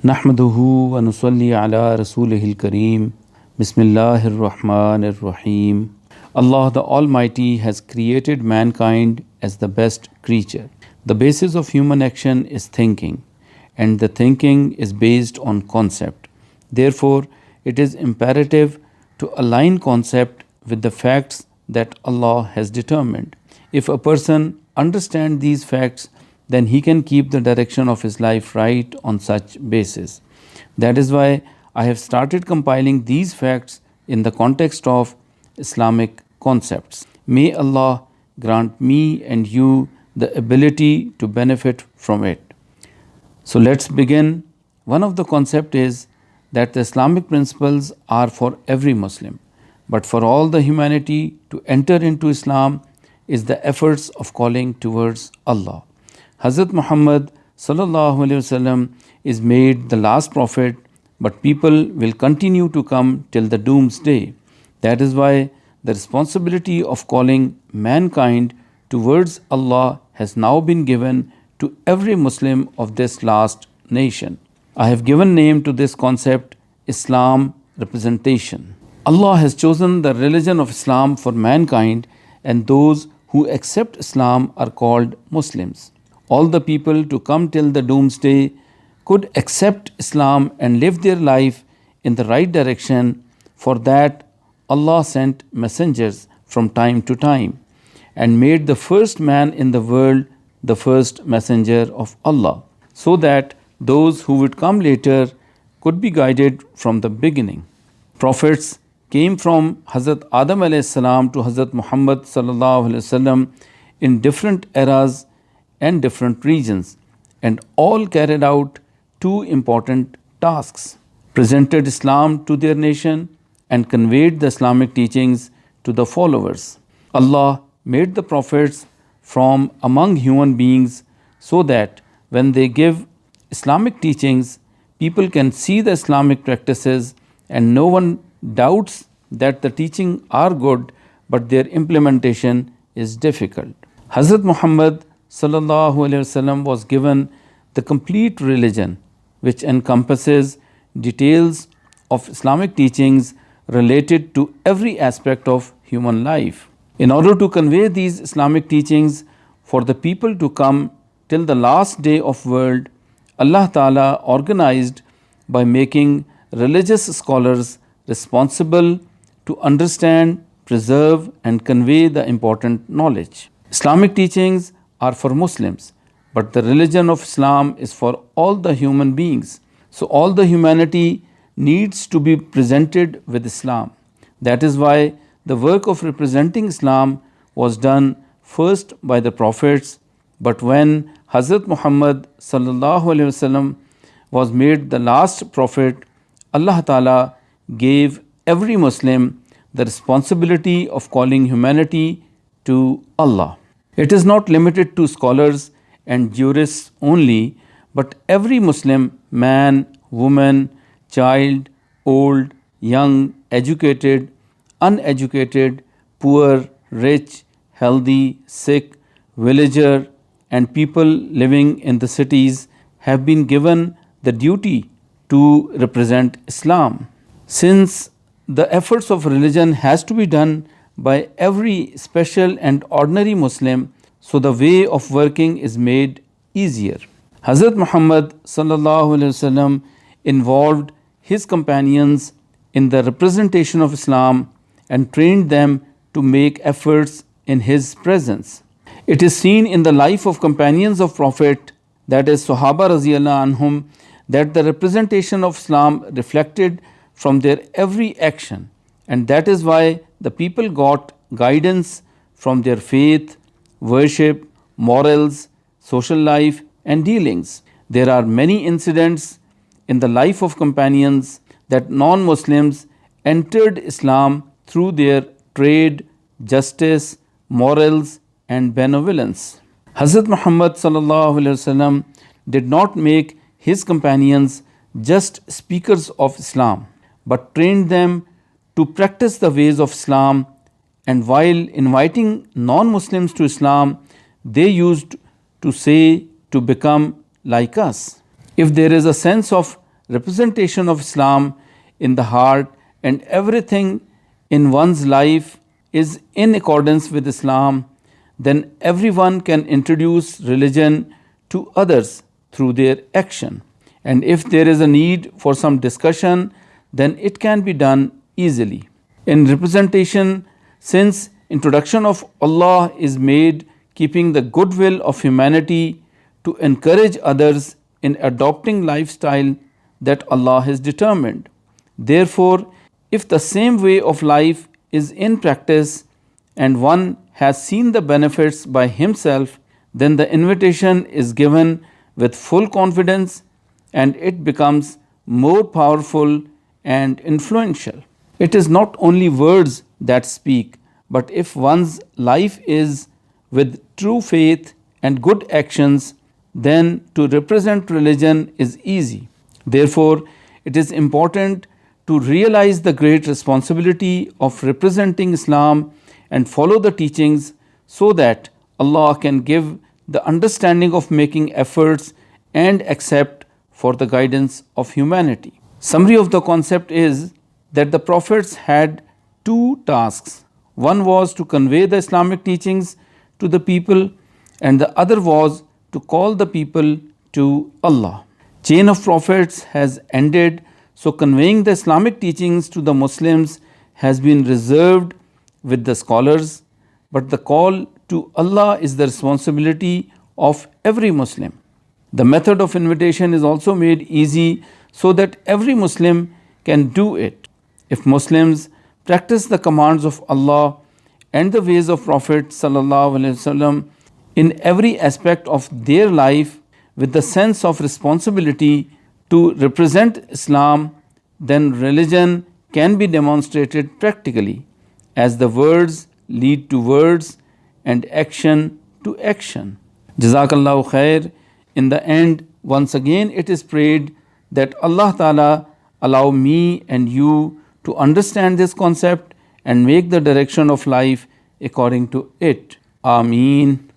नहमदुहु व नुसल्ली अला रसूलिहिल करीम बिस्मिल्लाहिर रहमानिर रहीम. Allah the Almighty has created mankind as the best creature. The basis of human action is thinking, and the thinking is based on concept. Therefore, it is imperative to align concept with the facts that Allah has determined. If a person understands these facts, then he can keep the direction of his life right on such basis. That is why I have started compiling these facts in the context of Islamic concepts. May Allah grant me and you the ability to benefit from it. So let's begin. One of the concepts is that the Islamic principles are for every Muslim, but for all the humanity to enter into Islam is the efforts of calling towards Allah. Hazrat Muhammad sallallahu alaihi wasallam is made the last prophet, but people will continue to come till the Doomsday. That is why the responsibility of calling mankind towards Allah has now been given to every Muslim of this last nation. I have given name to this concept Islam representation. Allah has chosen the religion of Islam for mankind, and those who accept Islam are called Muslims. All the people to come till the Doomsday could accept Islam and live their life in the right direction. For that, Allah sent messengers from time to time and made the first man in the world the first messenger of Allah, so that those who would come later could be guided from the beginning. Prophets came from Hazrat Adam alayhi salam to Hazrat Muhammad sallallahu alaihi wasallam in different eras and different regions, and all carried out two important tasks: presented Islam to their nation and conveyed the Islamic teachings to the followers. Allah made the prophets from among human beings so that when they give Islamic teachings, people can see the Islamic practices and no one doubts that the teaching are good, but their implementation is difficult. Hazrat Muhammad sallallahu alaihi wasallam was given the complete religion, which encompasses details of Islamic teachings related to every aspect of human life. In order to convey these Islamic teachings for the people to come till the last day of world, Allah Ta'ala organized by making religious scholars responsible to understand, preserve, and convey the important knowledge. Islamic teachings are for Muslims, but the religion of Islam is for all the human beings. So all the humanity needs to be presented with Islam. That is why the work of representing Islam was done first by the prophets, but when Hazrat Muhammad sallallahu alaihi wasallam was made the last prophet, Allah Ta'ala gave every Muslim the responsibility of calling humanity to Allah. It is not limited to scholars and jurists only, but every Muslim, man, woman, child, old, young, educated, uneducated, poor, rich, healthy, sick, villager, and people living in the cities have been given the duty to represent Islam. Since the efforts of religion has to be done by every special and ordinary Muslim, so the way of working is made easier. Hazrat Muhammad sallallahu alaihi wasallam involved his companions in the representation of Islam and trained them to make efforts in his presence. It is seen in the life of companions of Prophet, that is Sahaba radhiyallahu anhum, that the representation of Islam reflected from their every action, and that is why the people got guidance from their faith, worship, morals, social life, and dealings. There are many incidents in the life of companions that non-Muslims entered Islam through their trade, justice, morals, and benevolence. Hazrat Muhammad sallallahu alaihi wasallam did not make his companions just speakers of Islam, but trained them to practice the ways of Islam, and while inviting non-Muslims to Islam, they used to say to become like us. If there is a sense of representation of Islam in the heart and everything in one's life is in accordance with Islam, then everyone can introduce religion to others through their action. And if there is a need for some discussion, then it can be done easily. In representation, since introduction of Allah is made keeping the goodwill of humanity to encourage others in adopting lifestyle that Allah has determined. Therefore, if the same way of life is in practice and one has seen the benefits by himself, then the invitation is given with full confidence and it becomes more powerful and influential. It is not only words that speak, but if one's life is with true faith and good actions, then to represent religion is easy. Therefore, it is important to realize the great responsibility of representing Islam and follow the teachings so that Allah can give the understanding of making efforts and accept for the guidance of humanity. Summary of the concept is that the prophets had two tasks. One was to convey the Islamic teachings to the people, and the other was to call the people to Allah. Chain of prophets has ended, so conveying the Islamic teachings to the Muslims has been reserved with the scholars, but the call to Allah is the responsibility of every Muslim. The method of invitation is also made easy so that every Muslim can do it. If Muslims practice the commands of Allah and the ways of Prophet ﷺ in every aspect of their life with the sense of responsibility to represent Islam, then religion can be demonstrated practically as the words lead to words and action to action. Jazakallahu khair. In the end, once again it is prayed that Allah Ta'ala allow me and you to understand this concept and make the direction of life according to it. Ameen.